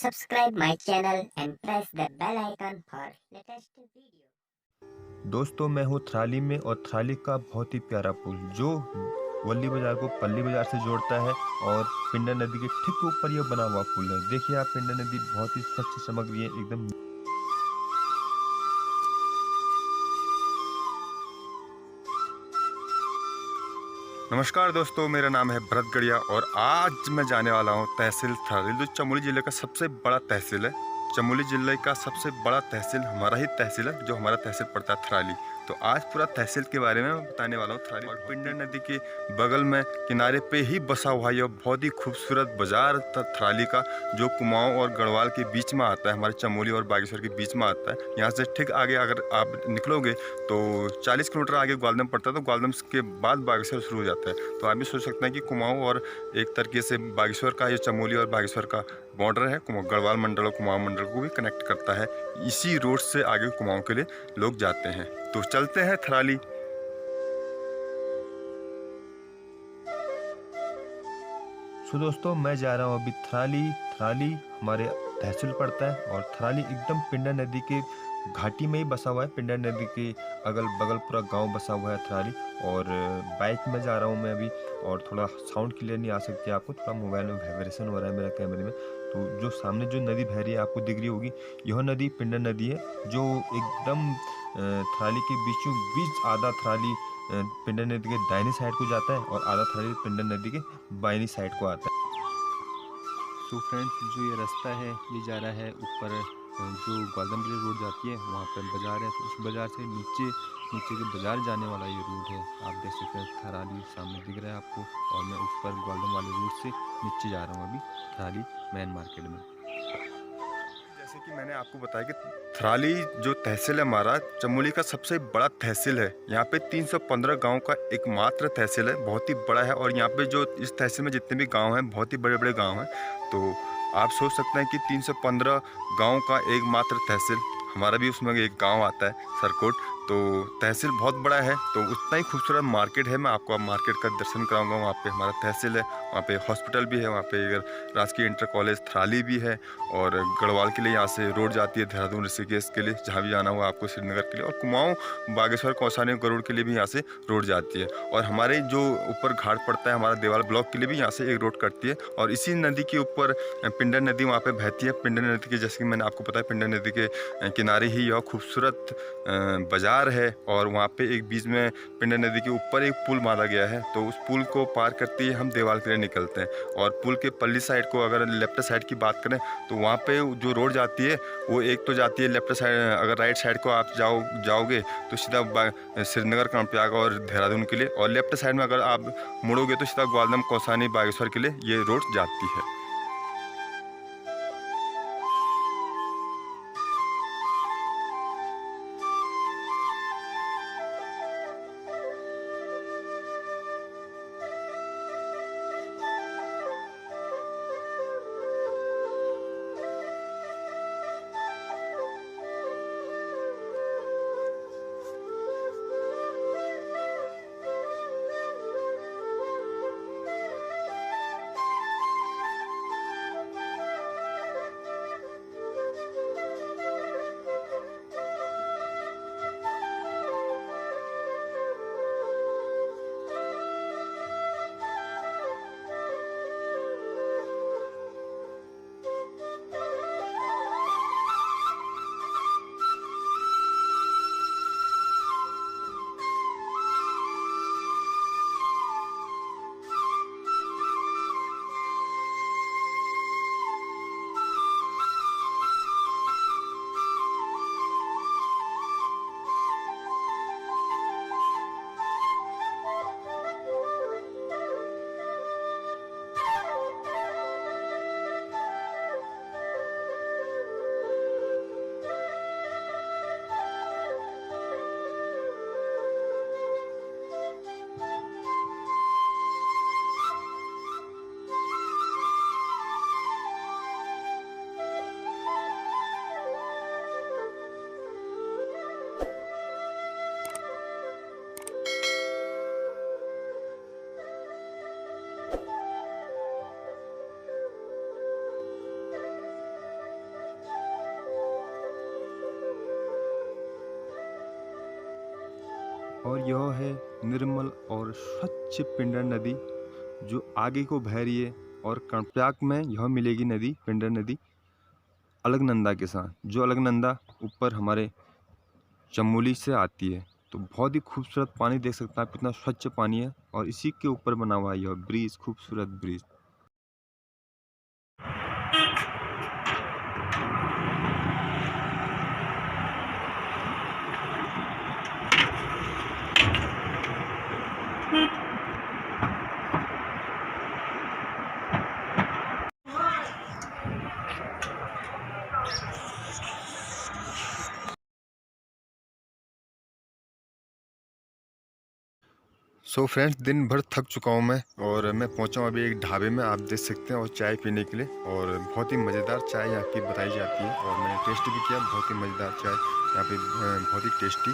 Subscribe my channel and press the bell icon for latest video. दोस्तों मैं हूँ थराली में और थराली का बहुत ही प्यारा पुल जो वल्ली बाजार को पल्ली बाजार से जोड़ता है और पिंडा नदी के ठीक ऊपर यह बना हुआ पुल है। देखिए आप पिंडा नदी बहुत ही स्वच्छ चमक रही है एकदम। नमस्कार दोस्तों, मेरा नाम है भरत गढ़िया और आज मैं जाने वाला हूँ तहसील थराली जो चमोली जिले का सबसे बड़ा तहसील है। चमोली जिले का सबसे बड़ा तहसील हमारा ही तहसील है, जो हमारा तहसील पड़ता है थराली। तो आज पूरा तहसील के बारे में बताने वाला हूँ थराली और पिंडा नदी के बगल में किनारे पे ही बसा हुआ यह बहुत ही खूबसूरत बाजार थराली का, जो कुमाऊं और गढ़वाल के बीच में आता है, हमारे चमोली और बागेश्वर के बीच में आता है। यहाँ से ठीक आगे अगर आप निकलोगे तो 40 किलोमीटर आगे ग्वालदम पड़ता है, तो ग्वालदम के बाद बागेश्वर शुरू हो जाता है। तो आप भी सोच सकते हैं कि कुमाऊं और एक तरीके से बागेश्वर का, ये चमोली और बागेश्वर का बॉर्डर है, गढ़वाल मंडल और कुमाऊं मंडल को भी कनेक्ट करता है। इसी रोड से आगे कुमाऊं के लिए लोग जाते हैं। तो चलते हैं थराली। सो दोस्तों मैं जा रहा हूँ अभी थराली। थराली हमारे तहसील पड़ता है और थराली एकदम पिंडा नदी के घाटी में ही बसा हुआ है। पिंडा नदी के अगल बगल पूरा गांव बसा हुआ है थराली। और बाइक में जा रहा हूँ मैं अभी और थोड़ा साउंड क्लियर नहीं आ सकती है आपको, थोड़ा मोबाइल में वाइब्रेशन हो रहा है मेरा कैमरे में। तो जो सामने जो नदी बह रही है आपको दिख रही होगी, यह नदी पिंडा नदी है जो एकदम थराली के बीचों बीच आधा थराली पिंडा नदी के दाहिनी साइड को जाता है और आधा थराली पिंडा नदी के बाईनी साइड को आता है। तो फ्रेंड्स जो ये रास्ता है ये जा रहा है ऊपर, जो ग्वालदम रोड जाती है वहाँ पर बाज़ार है। तो उस बाज़ार से नीचे के बाज़ार जाने वाला ये रूट है। आप देख सकते हैं थराली सामने दिख रहा है आपको, और मैं ऊपर ग्वालदम वाले रूट से नीचे जा रहा हूँ अभी थराली मेन मार्केट में। जैसे कि मैंने आपको बताया कि थराली जो तहसील है हमारा चमोली का सबसे बड़ा तहसील है। यहाँ पे 315 गांव का एकमात्र तहसील है, बहुत ही बड़ा है। और यहाँ पे जो इस तहसील में जितने भी गांव हैं बहुत ही बड़े बड़े गांव हैं। तो आप सोच सकते हैं कि 315 गांव का एकमात्र तहसील, हमारा भी उसमें एक गांव आता है सरकोट। तो तहसील बहुत बड़ा है, तो उतना ही खूबसूरत मार्केट है। मैं आपको अब मार्केट का दर्शन कराऊंगा। वहाँ पे हमारा तहसील है, वहाँ पे हॉस्पिटल भी है, वहाँ पे राजकीय इंटर कॉलेज थराली भी है। और गढ़वाल के लिए यहाँ से रोड जाती है देहरादून ऋषिकेश के लिए, जहाँ भी जाना हुआ आपको श्रीनगर के लिए। और कुमाऊं बागेश्वर कौसानी गरुड़ के लिए भी यहाँ से रोड जाती है। और हमारे जो ऊपर घाट पड़ता है हमारा देवाल ब्लॉक के लिए भी यहाँ से एक रोड कटती है। और इसी नदी के ऊपर पिंडा नदी वहाँ पे बहती है। पिंडा नदी के, जैसे कि मैंने आपको बताया, पिंडा नदी के किनारे ही यह खूबसूरत बाजार है। और वहाँ पे एक बीच में पिंडा नदी के ऊपर एक पुल मारा गया है। तो उस पुल को पार करते ही हम देवाल के लिए निकलते हैं। और पुल के पल्ली साइड को अगर लेफ्ट साइड की बात करें तो वहाँ पे जो रोड जाती है वो एक तो जाती है लेफ्ट साइड, अगर राइट साइड को आप जाओगे तो सीधा श्रीनगर कर्णप्रयाग और देहरादून के लिए। और लेफ्ट साइड में अगर आप मुड़ोगे तो सीधा ग्वालदम कौसानी बागेश्वर के लिए ये रोड जाती है। और यह है निर्मल और स्वच्छ पिंडर नदी जो आगे को बह रही है। और कर्नाटक में यह मिलेगी नदी, पिंडर नदी अलकनंदा के साथ, जो अलकनंदा ऊपर हमारे चमोली से आती है। तो बहुत ही खूबसूरत पानी देख सकते हैं आप, कितना स्वच्छ पानी है। और इसी के ऊपर बना हुआ है यह ब्रिज, खूबसूरत ब्रिज। सो फ्रेंड्स, दिन भर थक चुका हूँ मैं और मैं पहुँचा हूँ अभी एक ढाबे में, आप देख सकते हैं, और चाय पीने के लिए। और बहुत ही मज़ेदार चाय यहाँ की बताई जाती है और मैंने टेस्ट भी किया। बहुत ही मज़ेदार चाय यहाँ पे, बहुत ही टेस्टी।